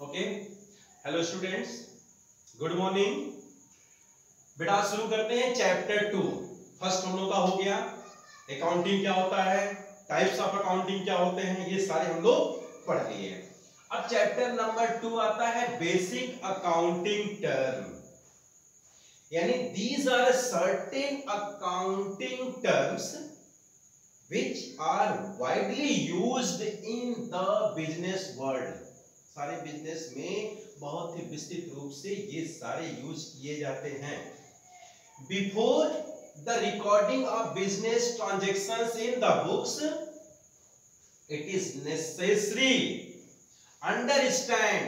Okay, hello students, good morning. बेटा शुरू करते हैं चैप्टर 2। फर्स्ट हम लोग का हो गया अकाउंटिंग क्या होता है, टाइप्स ऑफ अकाउंटिंग क्या होते हैं, ये सारे हम लोग पढ़ लिए। अब चैप्टर नंबर 2 आता है बेसिक अकाउंटिंग टर्म, यानी these are certain accounting terms which are widely used in the business world। सारे बिजनेस में बहुत ही विस्तृत रूप से ये सारे यूज किए जाते हैं। Before the recording of business transactions in the books, it is necessary understand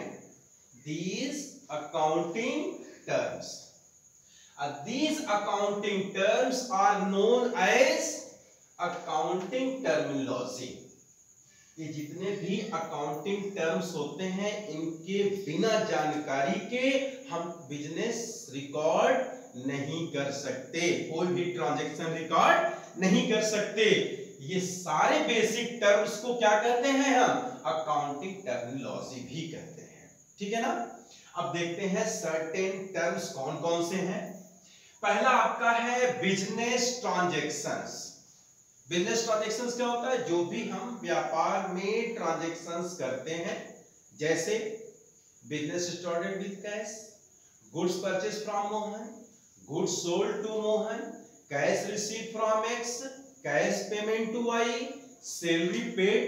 these accounting terms। These accounting terms are known as accounting terminology. ये जितने भी अकाउंटिंग टर्म्स होते हैं, इनके बिना जानकारी के हम बिजनेस रिकॉर्ड नहीं कर सकते, कोई भी ट्रांजैक्शन रिकॉर्ड नहीं कर सकते। ये सारे बेसिक टर्म्स को क्या कहते हैं, हम अकाउंटिंग टर्मिनोलॉजी भी कहते हैं। ठीक है ना। अब देखते हैं सर्टेन टर्म्स कौन कौन से हैं। पहला आपका है बिजनेस ट्रांजैक्शंस। बिजनेस ट्रांजैक्शंस क्या होता है, जो भी हम व्यापार में ट्रांजैक्शंस करते हैं, जैसे business started with cash, goods purchase from Mohan, goods sold to Mohan, cash receive from x, cash payment to y, salary paid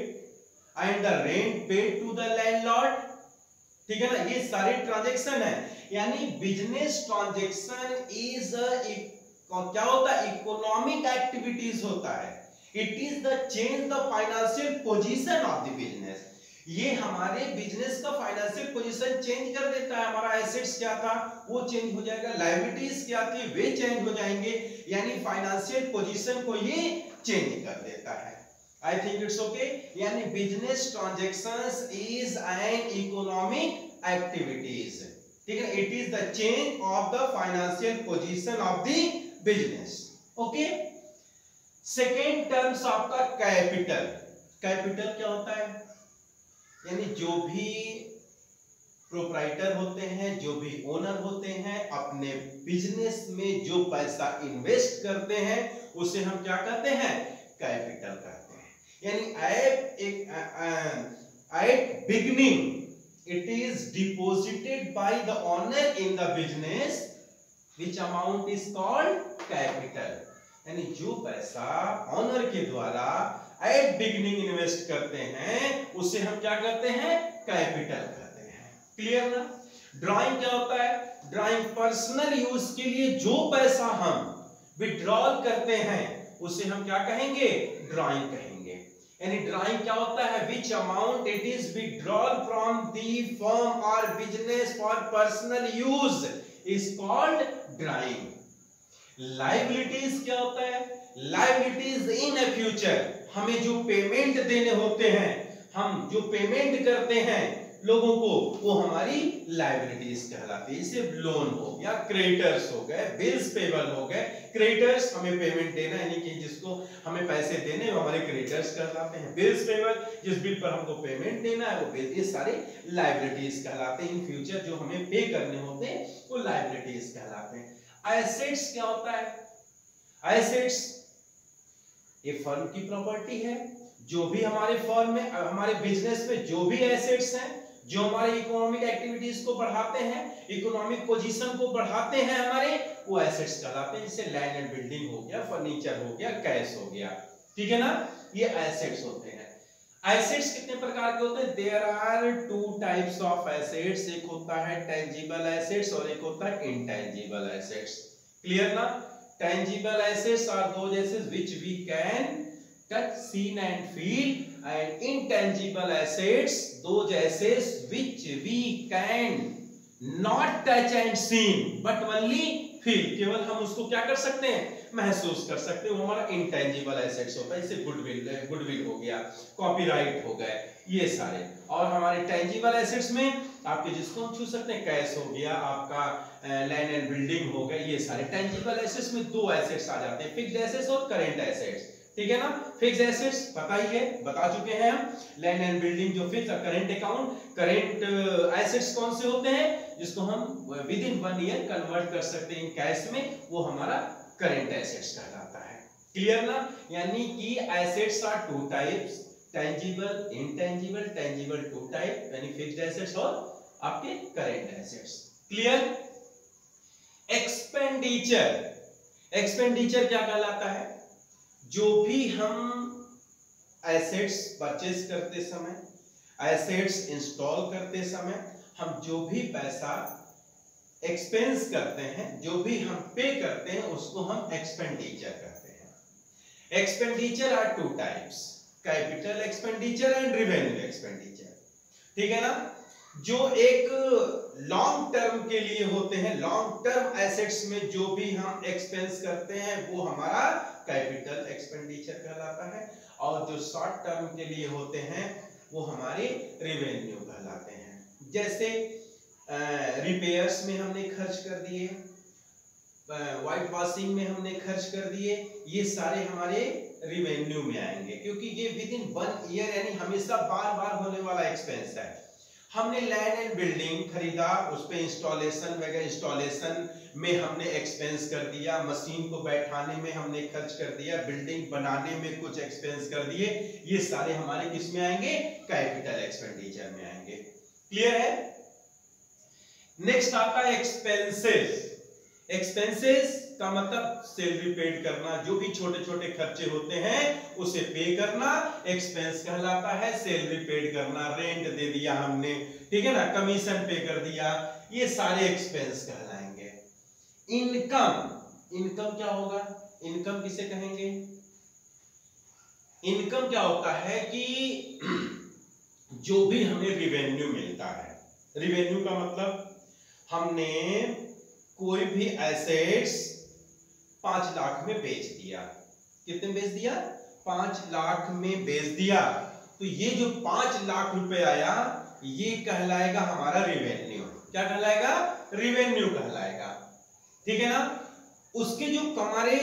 and the rent paid to the landlord. ठीक है ना, ये सारे ट्रांजैक्शन है। यानी बिजनेस ट्रांजैक्शन इज क्या होता है, इकोनॉमिक एक्टिविटीज होता है। It is the change the financial position of the business. ये हमारे बिजनेस का फाइनेंशियल पोजीशन चेंज कर देता है। हमारा एसेट्स क्या था वो चेंज हो जाएगा, लायबिलिटीज क्या थी वे चेंज हो जाएंगे, यानी फाइनेंशियल पोजीशन को ये चेंज कर देता है। I think it's okay. यानी business transactions is an economic activities. ठीक है, it is the change of the financial position of the business. Okay. Second terms आपका कैपिटल। कैपिटल क्या होता है, यानी जो भी प्रोप्राइटर होते हैं, जो भी ओनर होते हैं, अपने बिजनेस में जो पैसा इन्वेस्ट करते हैं उसे हम क्या कहते हैं, कैपिटल कहते हैं। यानी at beginning it is deposited by the owner in the business, which amount is called capital. यानी जो पैसा ऑनर के द्वारा एट बिगिनिंग इन्वेस्ट करते हैं उसे हम क्या कहते हैं, कैपिटल कहते हैं। क्लियर ना। ड्राइंग क्या होता है, ड्राइंग पर्सनल यूज के लिए जो पैसा हम विड्रॉल करते हैं उसे हम क्या कहेंगे, ड्राइंग कहेंगे। यानी ड्राइंग क्या होता है, which amount it is withdrawal from the firm और business for personal use is called drawing. Liabilities क्या होता है, लायबिलिटीज इन ए फ्यूचर। हमें जो पेमेंट देने होते हैं, हम जो पेमेंट करते हैं लोगों को, वो हमारी लायबिलिटीज कहलाती है। जैसे लोन हो गया, क्रेडिटर्स हो गए, बिल्स पेबल हो गए। क्रेडिटर्स हमें पेमेंट देना, यानी कि जिसको हमें पैसे देने वो हमारे क्रेडिटर्स कहलाते हैं। बिल्स पेबल, जिस बिल पर हमको पेमेंट देना है वो बिल, ये सारे लायबिलिटीज कहलाते हैं। इन फ्यूचर जो हमें पे करने होते हैं वो लायबिलिटीज कहलाते हैं। एसेट्स क्या होता है, एसेट्स ये फर्म की प्रॉपर्टी है। जो भी हमारे फर्म में, हमारे बिजनेस में जो भी एसेट्स हैं, जो हमारे इकोनॉमिक एक्टिविटीज को बढ़ाते हैं, इकोनॉमिक पोजीशन को बढ़ाते हैं हमारे, वो एसेट्स कहलाते हैं। जैसे लैंड एंड बिल्डिंग हो गया, फर्नीचर हो गया, कैश हो गया। ठीक है ना, ये एसेट्स होते हैं। एसेट्स कितने प्रकार के होते हैं, there are two types of assets. एक होता है टेंजिबल एसेट्स और एक होता है इनटेंजिबल एसेट्स। क्लियर ना। Tangible assets are those assets which we can touch, seen and feel, and intangible assets those assets which we can not touch and seen but only feel. केवल हम उसको क्या कर सकते हैं, महसूस कर सकते हैं। वो हमारा इंटेंजिबल एसेट्स होता है। जैसे गुडविल हो गया, कॉपीराइट हो गए, ये सारे। और हमारे टेंजिबल एसेट्स में आपके जिसको हम छू सकते हैं, कैश हो गया, आपका लैंड एंड बिल्डिंग हो गया, ये सारे। टेंजिबल एसेट्स में दो एसेट्स आ जाते हैं, फिक्स्ड एसेट्स और करेंट एसेट्स। ठीक है ना। फिक्स्ड एसेट्स पता ही है, बता चुके हैं हम। लैंड एंड बिल्डिंग जो fix current account, current assets कौन से होते हैं जिसको हम विद इन 1 ईयर कन्वर्ट कर सकते हैं कैश में, वो हमारा करेंट एसेट्स कहलाता है। क्लियर ना। यानी कि assets are two types, tangible, intangible. Tangible two type यानी फिक्स्ड एसेट्स और आपके current assets. Clear. Expenditure, expenditure क्या कहलाता है? जो भी हम एसेट्स परचेज करते समय, एसेट्स इंस्टॉल करते समय हम जो भी पैसा एक्सपेंस करते हैं, जो भी हम पे करते हैं, उसको हम एक्सपेंडिचर कहते हैं। Expenditure are two types, capital expenditure and revenue expenditure. ठीक है ना। जो एक लॉन्ग टर्म के लिए होते हैं, लॉन्ग टर्म एसेट्स में जो भी हम एक्सपेंस करते हैं वो हमारा कैपिटल एक्सपेंडिचर कहलाता है, और जो शॉर्ट टर्म के लिए होते हैं वो हमारे रेवेन्यू कहलाते हैं। जैसे रिपेयर्स में हमने खर्च कर दिए, व्हाइट वॉशिंग में हमने खर्च कर दिए, ये सारे हमारे रेवेन्यू में आएंगे, क्योंकि ये विद इन 1 ईयर यानी हमेशा बार बार होने वाला एक्सपेंस है। हमने लैंड एंड बिल्डिंग खरीदा, उस पे इंस्टॉलेशन वगैरह, इंस्टॉलेशन में हमने एक्सपेंस कर दिया, मशीन को बैठाने में हमने खर्च कर दिया, बिल्डिंग बनाने में कुछ एक्सपेंस कर दिए, ये सारे हमारे किस में आएंगे? कैपिटल एक्सपेंडिचर में आएंगे। क्लियर है। नेक्स्ट आता है एक्सपेंसेस। एक्सपेंसेस का मतलब सैलरी पेड करना, जो भी छोटे छोटे खर्चे होते हैं उसे पे करना एक्सपेंस कहलाता है। सैलरी पेड करना, रेंट दे दिया हमने, ठीक है ना, कमीशन पे कर दिया, ये सारे एक्सपेंस कहलाएंगे। इनकम, इनकम क्या होगा? इनकम किसे कहेंगे? इनकम क्या होता है कि जो भी हमें रिवेन्यू मिलता है, रिवेन्यू का मतलब हमने कोई भी एसेट्स 5 लाख में बेच दिया। कितने बेच दिया? 5 लाख में बेच दिया, तो ये जो 5 लाख रुपए आया ये कहलाएगा हमारा रिवेन्यू। क्या कहलाएगा? रिवेन्यू कहलाएगा। ठीक है ना। उसके जो हमारे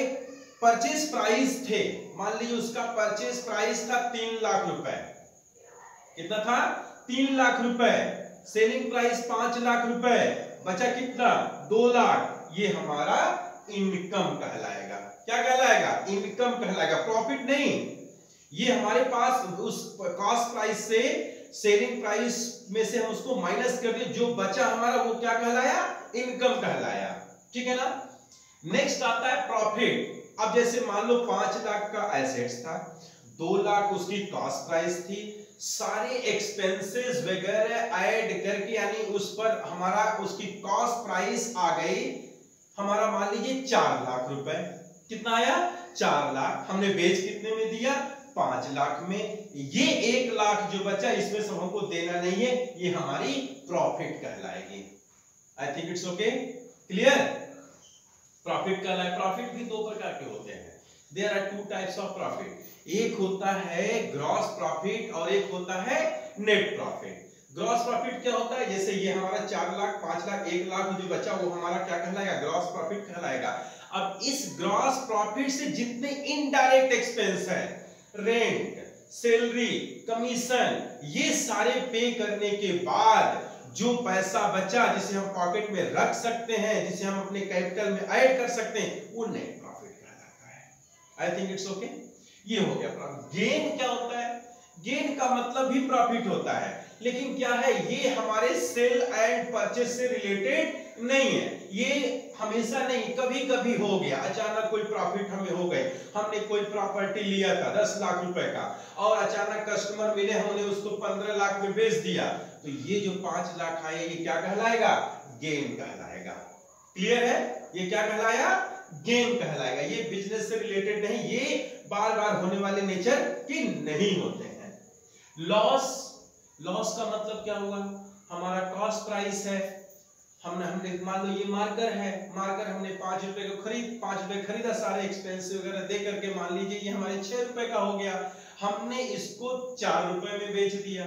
परचेज प्राइस थे, मान लीजिए उसका परचेज प्राइस था 3 लाख रुपए। कितना था? 3 लाख रुपए। सेलिंग प्राइस 5 लाख रुपए, बचा कितना? 2 लाख। ये हमारा इनकम कहलाएगा। क्या कहलाएगा? इनकम कहलाएगा, प्रॉफिट नहीं। ये हमारे पास उस कॉस्ट प्राइस से, सेलिंग प्राइस में से हम उसको माइनस कर दिए, जो बचा हमारा वो क्या कहलाया? इनकम कहलाया। ठीक है ना। नेक्स्ट आता है प्रॉफिट। अब जैसे मान लो 5 लाख का एसेट्स था, 2 लाख उसकी कॉस्ट प्राइस थी, सारे एक्सपेंसेस वगैरह ऐड करके यानी उस पर हमारा उसकी कॉस्ट प्राइस आ गई हमारा, मान लीजिए 4 लाख रुपए। कितना आया? 4 लाख। हमने बेच कितने में दिया? 5 लाख में। ये 1 लाख जो बचा इसमें से हमको देना नहीं है, ये हमारी प्रॉफिट कहलाएगी। I think it's okay. Clear. Profit कहलाए। प्रॉफिट भी 2 प्रकार के होते हैं। There are 2 types of profit. एक होता है ग्रॉस प्रॉफिट और एक होता है नेट प्रॉफिट। ग्रॉस प्रॉफिट क्या होता है? जैसे ये हमारा 4 लाख, 5 लाख, 1 लाख जो बचा वो हमारा क्या कहलाएगा? ग्रॉस प्रॉफिट कहलाएगा। अब इस ग्रॉस प्रॉफिट से जितने इनडायरेक्ट एक्सपेंस है, रेंट, सैलरी, कमीशन, ये सारे पे करने के बाद जो पैसा बचा जिसे हम पॉकेट में रख सकते हैं, जिसे हम अपने कैपिटल में ऐड कर सकते हैं, वो नेट प्रॉफिट कहलाता है। I think it's okay. ये हो गया प्रॉफिट। गेन क्या होता है? गेन का मतलब भी प्रॉफिट होता है, लेकिन क्या है? ये हमारे सेल एंड परचेज से रिलेटेड नहीं है। ये हमेशा नहीं, कभी कभी हो गया, अचानक कोई प्रॉफिट हमें हो गए। हमने कोई प्रॉपर्टी लिया था 10 लाख रुपए का और अचानक कस्टमर मिले, हमने उसको 15 लाख में बेच दिया, तो ये जो 5 लाख आए ये क्या कहलाएगा? गेन कहलाएगा। क्लियर है। ये क्या कहलाया? गेन कहलाएगा। ये बिजनेस से रिलेटेड नहीं, ये बार बार होने वाले नेचर के नहीं होते हैं। लॉस, लॉस का मतलब क्या हुआ? हमारा कॉस्ट प्राइस है, हमने मान लो ये मार्कर है, मार्कर हमने 5 रुपए को 5 रुपए खरीदा, सारे एक्सपेंस वगैरह दे करके, मान लीजिए ये हमारे 6 रुपए का हो गया, हमने इसको 4 रुपए में बेच दिया,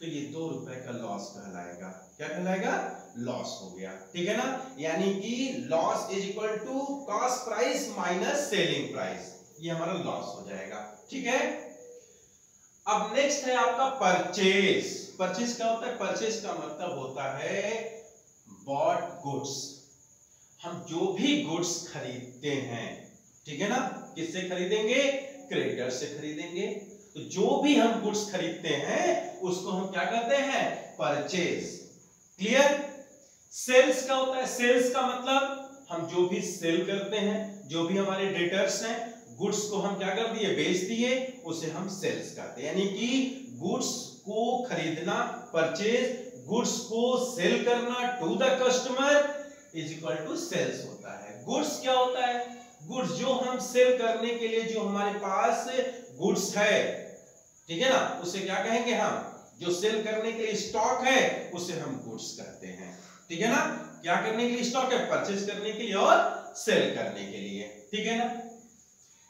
तो ये 2 रुपए का लॉस कहलाएगा। क्या कहलाएगा? लॉस हो गया। ठीक है ना। यानी कि loss is equal to cost price minus selling price. ये हमारा लॉस हो जाएगा। ठीक है, अब नेक्स्ट है आपका परचेज। परचेज क्या होता है? परचेज का मतलब होता है बॉट गुड्स। हम जो भी गुड्स खरीदते हैं, ठीक है ना, किससे खरीदेंगे? क्रेडिटर से खरीदेंगे। तो जो भी हम गुड्स खरीदते हैं उसको हम क्या कहते हैं? परचेज। क्लियर? सेल्स क्या होता है? सेल्स का मतलब हम जो भी सेल करते हैं, जो भी हमारे डेटर्स हैं, गुड्स को हम क्या कर दिए? बेच दिए, उसे हम सेल्स कहते हैं। यानी कि गुड्स को खरीदना, परचेज, गुड्स को सेल करना to the customer is equal to sales होता है। गुड्स क्या होता है? गुड्स जो हम सेल करने के लिए जो हमारे पास गुड्स है, ठीक है ना, उसे क्या कहेंगे हम? जो सेल करने के लिए स्टॉक है उसे हम गुड्स कहते हैं। ठीक है ना? क्या करने के लिए स्टॉक है? परचेज करने के लिए और सेल करने के लिए। ठीक है ना?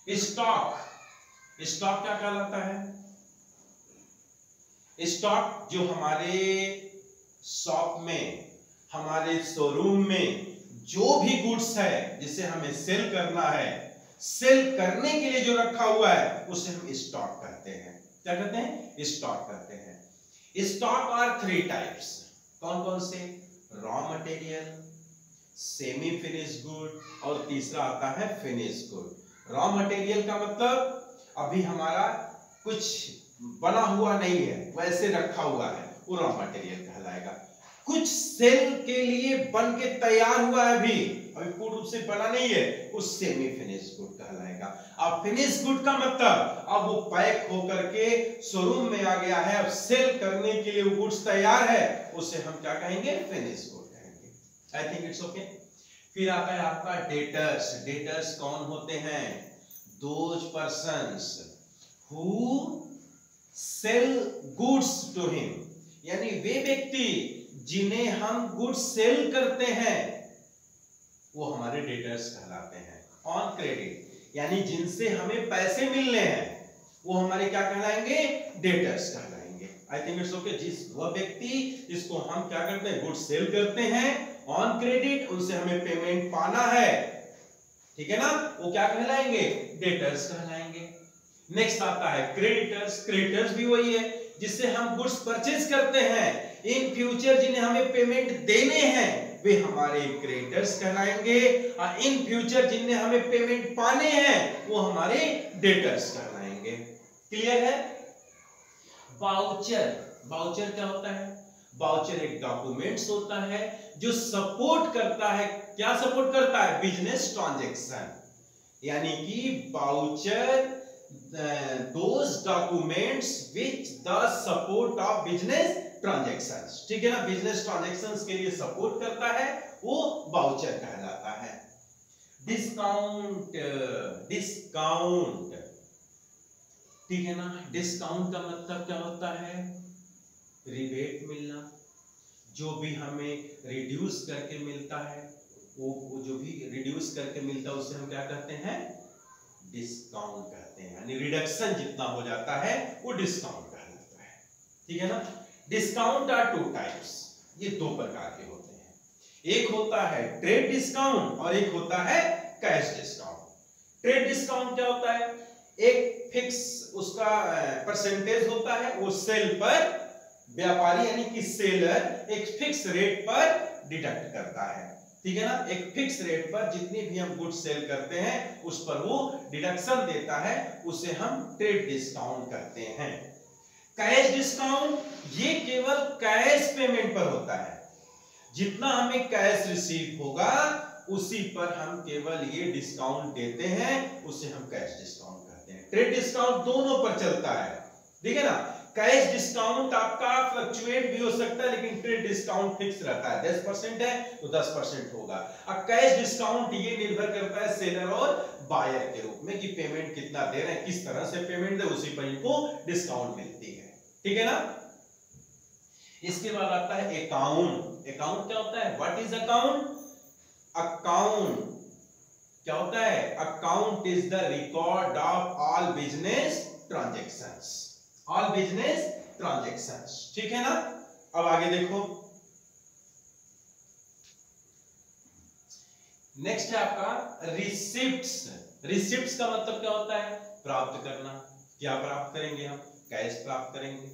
स्टॉक, स्टॉक क्या कहलाता है? स्टॉक जो हमारे शॉप में, हमारे शोरूम में जो भी गुड्स है जिसे हमें सेल करना है, सेल करने के लिए जो रखा हुआ है उसे हम स्टॉक कहते हैं। क्या कहते हैं? स्टॉक कहते हैं। Stock are 3 types. कौन कौन से? Raw material, semi finish good और तीसरा आता है फिनिश गुड। रॉ मटेरियल का मतलब अभी हमारा कुछ बना हुआ नहीं है, वैसे रखा हुआ है, वो रॉ मटेरियल कहलाएगा। कुछ सेल के लिए बन के तैयार हुआ है, अभी पूर्ण रूप से बना नहीं है, उस सेमी फिनिश गुड कहलाएगा। अब फिनिश गुड का मतलब अब वो पैक होकर के शोरूम में आ गया है, अब सेल करने के लिए वो गुड्स तैयार है, उसे हम क्या कहेंगे? फिनिश गुड कहेंगे। I think it's okay. फिर आता है आपका डेटर्स। डेटर्स कौन होते हैं? Those persons who sell goods to him, यानी वे व्यक्ति जिन्हें हम गुड्स सेल करते हैं वो हमारे डेटर्स कहलाते हैं। ऑन क्रेडिट, यानी जिनसे हमें पैसे मिलने हैं वो हमारे क्या कहलाएंगे? डेटर्स कहलाएंगे। I think it's okay. वह व्यक्ति जिसको हम क्या करते हैं? गुड्स सेल करते हैं ऑन क्रेडिट, उनसे हमें पेमेंट पाना है, ठीक है ना, वो क्या कहलाएंगे? डेटर्स कहलाएंगे। नेक्स्ट आता है क्रेडिटर्स। क्रेडिटर्स भी वही है जिससे हम गुड्स परचेज करते हैं, इन फ्यूचर जिन्हें हमें पेमेंट देने हैं वे हमारे क्रेडिटर्स कहलाएंगे, और इन फ्यूचर जिन्हें हमें पेमेंट पाने हैं वो हमारे डेटर्स कहलाएंगे। क्लियर है? वाउचर। वाउचर क्या होता है? वाउचर एक डॉक्यूमेंट्स होता है जो सपोर्ट करता है, क्या सपोर्ट करता है? Business transaction. यानी कि voucher those documents which the support of business transactions, ठीक है ना, बिजनेस ट्रांजैक्शंस के लिए सपोर्ट करता है, वो वाउचर कहलाता है। डिस्काउंट। डिस्काउंट, ठीक है ना, डिस्काउंट का मतलब क्या होता है? रिबेट मिलना, जो भी हमें रिड्यूस करके मिलता है, वो जो भी रिड्यूस करके मिलता है उसे हम क्या कहते हैं? डिस्काउंट कहते हैं। यानी रिडक्शन जितना हो जाता है वो डिस्काउंट कहलाता है। ठीक है ना? डिस्काउंट आर 2 टाइप्स, ये 2 प्रकार के होते हैं। एक होता है ट्रेड डिस्काउंट और एक होता है कैश डिस्काउंट। ट्रेड डिस्काउंट क्या होता है? एक फिक्स उसका परसेंटेज होता है, वो सेल पर व्यापारी यानी कि सेलर एक फिक्स रेट पर डिडक्ट करता है, ठीक है ना, एक फिक्स रेट पर जितनी भी हम गुड्स सेल करते हैं उस पर वो डिडक्शन देता है, उसे हम ट्रेड डिस्काउंट करते हैं। कैश डिस्काउंट ये केवल कैश पेमेंट पर होता है, जितना हमें कैश रिसीव होगा उसी पर हम केवल ये डिस्काउंट देते हैं, उसे हम कैश डिस्काउंट कहते हैं। ट्रेड डिस्काउंट दोनों पर चलता है, ठीक है ना। कैश डिस्काउंट आपका फ्लक्चुएट भी हो सकता है, लेकिन ट्रेड डिस्काउंट फिक्स रहता है। 10% है तो 10% होगा। अब कैश डिस्काउंट ये निर्भर करता है सेलर और बायर के रूप में कि पेमेंट कितना दे रहे हैं, किस तरह से पेमेंट दे, उसी पर इनको डिस्काउंट मिलती है, ठीक है ना। इसके बाद आता है अकाउंट। अकाउंट क्या होता है? What is account? अकाउंट क्या होता है? Account is the record of all business transactions. All business transactions, ठीक है ना। अब आगे देखो, नेक्स्ट है आपका रिसिप्ट्स। रिसिप्ट्स का मतलब क्या होता है? प्राप्त करना। क्या प्राप्त करेंगे हम? कैश प्राप्त करेंगे।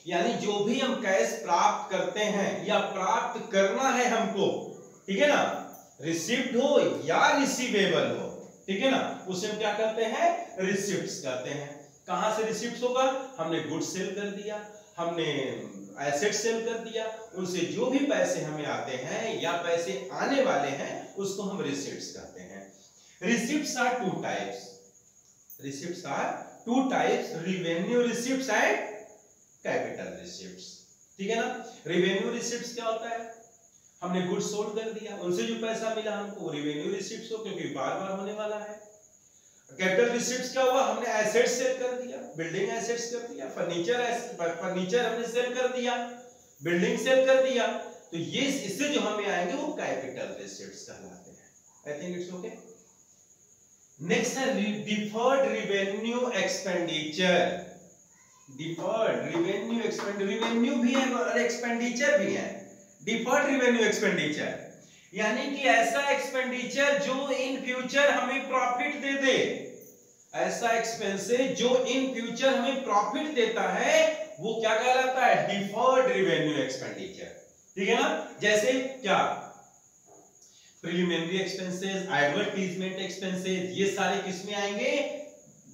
यानी जो भी हम कैश प्राप्त करते हैं या प्राप्त करना है हमको, ठीक है ना, रिसिप्ट हो या रिसीवेबल हो, ठीक है ना, उसे हम क्या करते हैं? रिसिप्ट्स कहते हैं। कहां से रिसिप्ट्स होगा? हमने गुड्स सेल कर दिया, हमने एसेट सेल कर दिया, उनसे जो भी पैसे हमें आते हैं या पैसे आने वाले हैं उसको हम रिसिप्ट्स कहते हैं। Receipts are two types, receipts are two types, revenue receipts and capital receipts, ठीक है ना। रेवेन्यू रिसिप्ट्स क्या होता है? हमने गुड्स सोल्ड कर दिया, उनसे जो पैसा मिला हमको रेवेन्यू रिसिप्ट्स हो, क्योंकि बार बार होने वाला है। कैपिटल रिसिप्ट्स क्या हुआ? हमने एसेट सेल कर दिया, बिल्डिंग एसेट्स कर दिया, फर्नीचर हमने सेल कर दिया, बिल्डिंग सेल कर दिया, तो ये इससे जो हमें आएंगे वो कैपिटल रिसिप्ट्स कहलाते हैं। I think it's okay. Next है deferred revenue expenditure. Deferred revenue expenditure, revenue भी है और एक्सपेंडिचर भी है। डिफर्ड रेवेन्यू एक्सपेंडिचर यानी कि ऐसा एक्सपेंडिचर जो इन फ्यूचर हमें प्रॉफिट दे दे, ऐसा एक्सपेंसेस जो इन फ्यूचर हमें प्रॉफिट देता है वो क्या कहलाता है? डिफर्ड रेवेन्यू एक्सपेंडिचर, ठीक है ना। जैसे क्या? प्रिलिमिनरी एक्सपेंसेस, एडवर्टाइजमेंट एक्सपेंसेस, ये सारे किसमें आएंगे?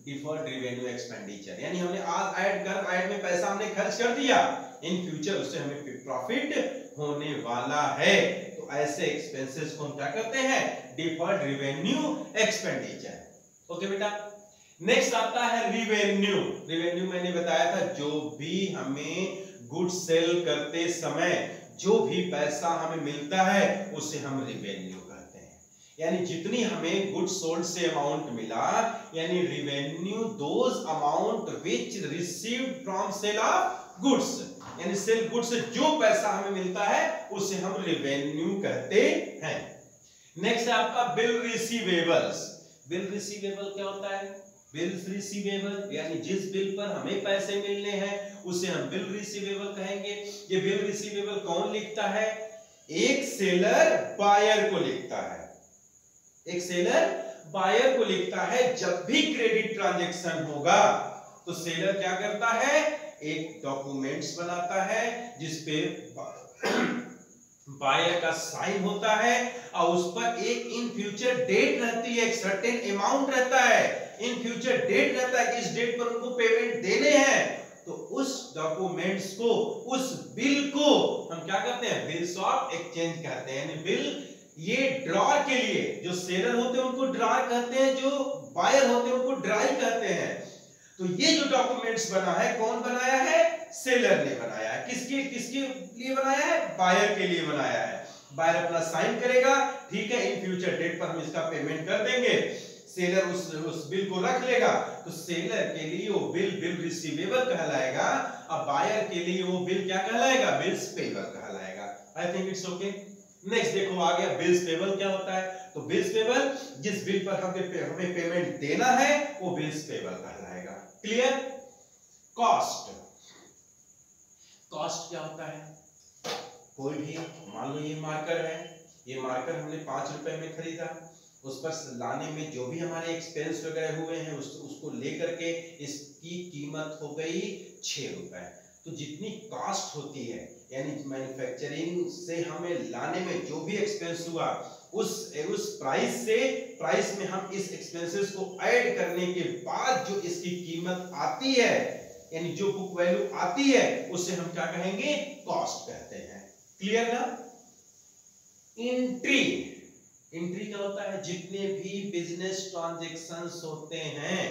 Deferred revenue expenditure. यानी हमने आज ऐड में पैसा हमने खर्च कर दिया, इन फ्यूचर उससे हमें प्रॉफिट होने वाला है, तो ऐसे एक्सपेंसेस को हम क्या करते हैं? Deferred revenue expenditure. ओके बेटा। नेक्स्ट आता है रिवेन्यू। रिवेन्यू मैंने बताया था जो भी हमें गुड्स सेल करते समय जो भी पैसा हमें मिलता है उसे हम रिवेन्यू कहते हैं। यानी जितनी हमें गुड्स सोल्ड से अमाउंट मिला, यानी revenue those amount which received from sale of goods, यानी सेल गुड्स से जो पैसा हमें मिलता है उसे हम रिवेन्यू कहते हैं। नेक्स्ट है आपका बिल रिसीवेबल्स। बिल रिसीवेबल क्या होता है? बिल रिसीवेबल यानी जिस बिल पर हमें पैसे मिलने हैं उसे हम बिल रिसीवेबल कहेंगे। ये बिल रिसीवेबल कौन लिखता है? एक सेलर बायर को लिखता है, एक सेलर बायर को लिखता है। जब भी क्रेडिट ट्रांजैक्शन होगा तो सेलर क्या करता है? एक डॉक्यूमेंट्स बनाता है जिसपे बायर का साइन होता है और उस पर एक इन फ्यूचर डेट रहती है, एक सर्टेन अमाउंट रहता है, इन फ्यूचर डेट रहता है कि इस डेट पर उनको पेमेंट देने हैं। तो उस डॉक्यूमेंट्स को, उस बिल को हम क्या कहते हैं? बिल्स ऑफ एक्सचेंज कहते हैं। यानी बिल ये ड्रॉर के लिए, जो सेलर होते हैं उनको ड्रॉर कहते हैं, जो बायर होते हैं उनको ड्राई कहते हैं। तो ये जो डॉक्यूमेंट्स बना है कौन बनाया है? सेलर ने बनाया है। किसके किसके लिए बनाया है? बायर के लिए बनाया है। बायर अपना साइन करेगा, ठीक है, इन फ्यूचर डेट पर हम इसका पेमेंट कर देंगे। सेलर उस बिल को रख लेगा, तो सेलर के लिए वो बिल रिसीवेबल कहलाएगा और बायर के लिए वो बिल क्या कहलाएगा? बिल्स पेबल कहलाएगा। आई थिंक इट्स ओके। नेक्स्ट देखो आ गया बिल्स पेबल क्या होता है? तो बिल्स पेबल जिस बिल पर हमें पेमेंट देना है वो बिल्स पेबल कहलाएगा। क्लियर? कॉस्ट। कॉस्ट क्या होता है? कोई भी मान लो ये मार्कर है, ये मार्कर हमने 5 रुपए में खरीदा, उस पर लाने में जो भी हमारे एक्सपेंस वगैरह हुए हैं उसको लेकर के इसकी कीमत हो गई 6 रुपए। तो जितनी कॉस्ट होती है यानी मैन्युफैक्चरिंग से हमें लाने में जो भी एक्सपेंस हुआ उस प्राइस में हम इस एक्सपेंसेस को ऐड करने के बाद जो इसकी कीमत आती है, यानी जो बुक वैल्यू आती है उसे हम क्या कहेंगे? कॉस्ट कहते हैं। क्लियर ना? एंट्री। एंट्री क्या होता है? जितने भी बिजनेस ट्रांजैक्शंस होते हैं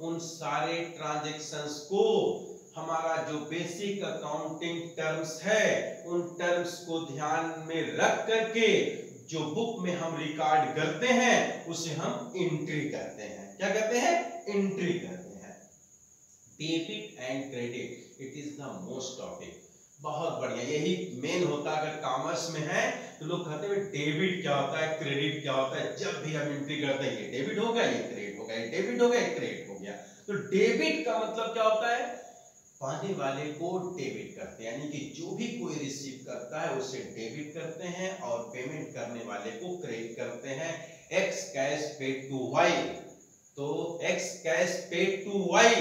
उन सारे ट्रांजैक्शंस को हमारा जो बेसिक अकाउंटिंग टर्म्स है उन टर्म्स को ध्यान में रख करके जो बुक में हम रिकॉर्ड करते हैं उसे हम एंट्री कहते हैं। क्या कहते हैं? एंट्री कहते हैं। Debit and credit, it is the most topic. बहुत बढ़िया, यही मेन होता है। अगर कॉमर्स में है तो लोग कहते हैं डेबिट क्या होता है, क्रेडिट क्या होता है। जब भी हम एंट्री करते हैं ये डेबिट हो गया, ये क्रेडिट हो गया, ये डेबिट हो गया, ये क्रेडिट हो गया। तो डेबिट का मतलब क्या होता है? पाने वाले को डेबिट करते हैं, यानी कि जो भी कोई रिसीव करता है उसे डेबिट करते हैं और पेमेंट करने वाले को क्रेडिट करते हैं। X cash paid to y, तो x cash paid to y,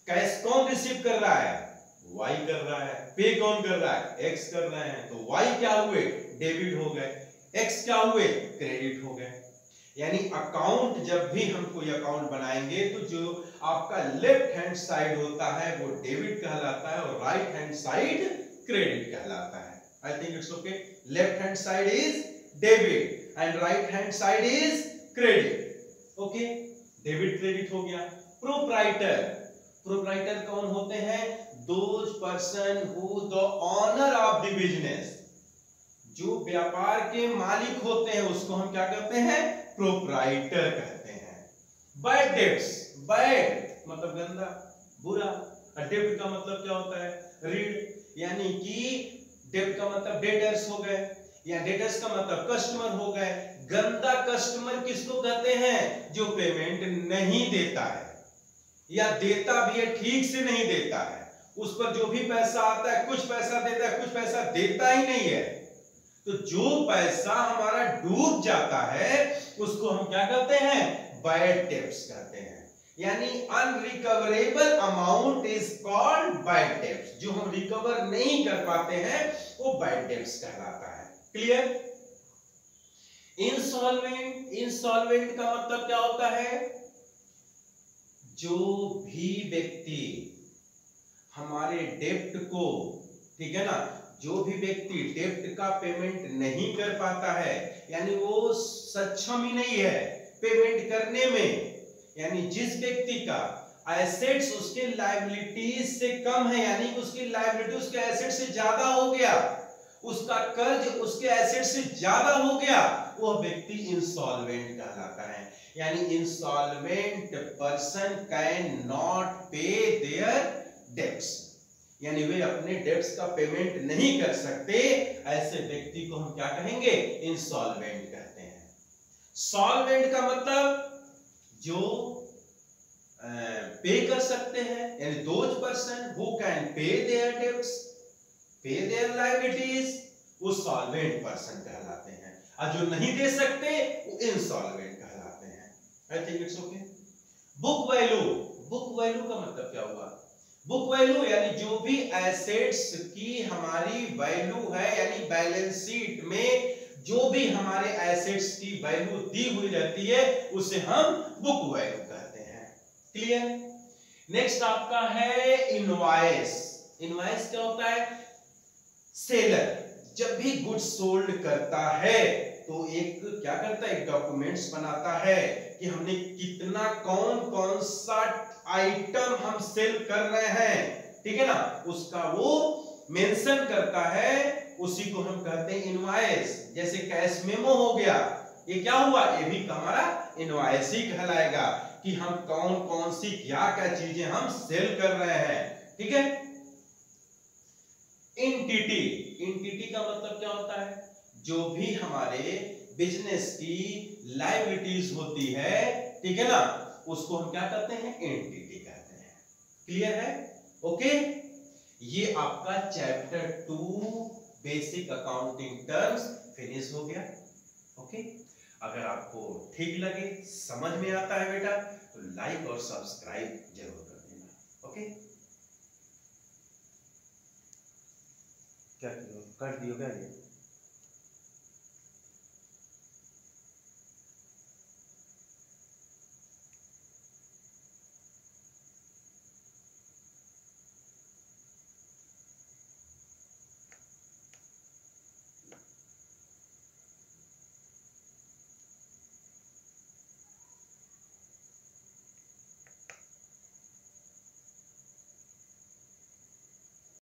cash कौन रिसीव कर रहा है? y कर रहा है। पे कौन कर रहा है? x कर रहे हैं। तो y क्या हुए? डेबिट हो गए, x क्या हुए? क्रेडिट हो गए। यानी अकाउंट, जब भी हम कोई अकाउंट बनाएंगे तो जो आपका लेफ्ट हैंड साइड होता है वो डेबिट कहलाता है और राइट हैंड साइड क्रेडिट कहलाता है। I think it's okay. Left hand side is debit and right hand side is credit. Okay, debit credit हो गया। प्रोप्राइटर, प्रोप्राइटर कौन होते हैं? Those person who the owner of the business, जो व्यापार के मालिक होते हैं उसको हम क्या कहते हैं? प्रोप्राइटर कहते हैं। बैड डेब्ट्स, बैड मतलब गंदा, बुरा, और डेब्ट का मतलब क्या होता है? ऋण, यानी कि डेब्ट का मतलब डेटर्स हो गए, या डेटर्स का मतलब कस्टमर हो गए। गंदा कस्टमर किसको कहते हैं? जो पेमेंट नहीं देता है, या देता भी है ठीक से नहीं देता है, उस पर जो भी पैसा आता है कुछ पैसा देता है, कुछ पैसा देता ही नहीं है। तो जो पैसा हमारा डूब जाता है उसको हम क्या कहते हैं? बैड डेब्ट्स कहते हैं। यानी unrecoverable amount is called bad debts. जो हम रिकवर नहीं कर पाते हैं वो बैड डेब्ट्स कहलाता है। क्लियर? इंसॉल्वेंट, इंसॉल्वेंट का मतलब क्या होता है? जो भी व्यक्ति हमारे डेब्ट को, ठीक है ना, जो भी व्यक्ति डेब्ट का पेमेंट नहीं कर पाता है, यानी वो सक्षम ही नहीं है पेमेंट करने में, यानी जिस व्यक्ति का एसेट्स उसके लायबिलिटीज से कम है, यानी उसकी लायबिलिटी उसके एसेट से ज्यादा हो गया, उसका कर्ज उसके एसेट से ज्यादा हो गया, वह व्यक्ति इंसॉल्वेंट कहलाता है। यानी इंसॉल्वेंट पर्सन कैन नॉट पे देयर डेब्ट्स, यानी वे अपने डेब्ट्स का पेमेंट नहीं कर सकते, ऐसे व्यक्ति को हम क्या कहेंगे? इंसॉल्वेंट कहते हैं। सॉल्वेंट का मतलब जो पे कर सकते हैं, यानी those person who can pay their debts, pay their liabilities, वो सॉल्वेंट पर्सन कहलाते हैं, और जो नहीं दे सकते वो इंसॉल्वेंट कहलाते हैं। I think it's okay. Book value, book value का मतलब क्या हुआ? बुक वैल्यू यानी जो भी एसेट्स की हमारी वैल्यू है, यानी बैलेंस शीट में जो भी हमारे एसेट्स की वैल्यू दी हुई रहती है उसे हम बुक वैल्यू कहते हैं। क्लियर? नेक्स्ट आपका है इनवॉइस। इनवॉइस क्या होता है? सेलर जब भी गुड्स सोल्ड करता है तो एक क्या करता है? एक डॉक्यूमेंट्स बनाता है कि हमने कितना, कौन कौन सा आइटम हम सेल कर रहे हैं, ठीक है ना, उसका वो मेंशन करता है, उसी को हम कहते हैं इनवॉइस। जैसे कैश मेमो हो गया, ये क्या हुआ? ये भी हमारा इनवॉइस ही कहलाएगा कि हम कौन कौन सी क्या क्या चीजें हम सेल कर रहे हैं। ठीक है? एंटिटी, एंटिटी का मतलब क्या होता है? जो भी हमारे बिजनेस की लायबिलिटीज होती है, ठीक है ना, उसको हम क्या कहते हैं? एंटिटी कहते हैं। क्लियर है? ओके, ये आपका chapter 2 basic accounting terms finish हो गया। ओके, अगर आपको ठीक लगे, समझ में आता है बेटा, तो लाइक और सब्सक्राइब जरूर कर देना। ओके, क्या कर दियो क्या ये?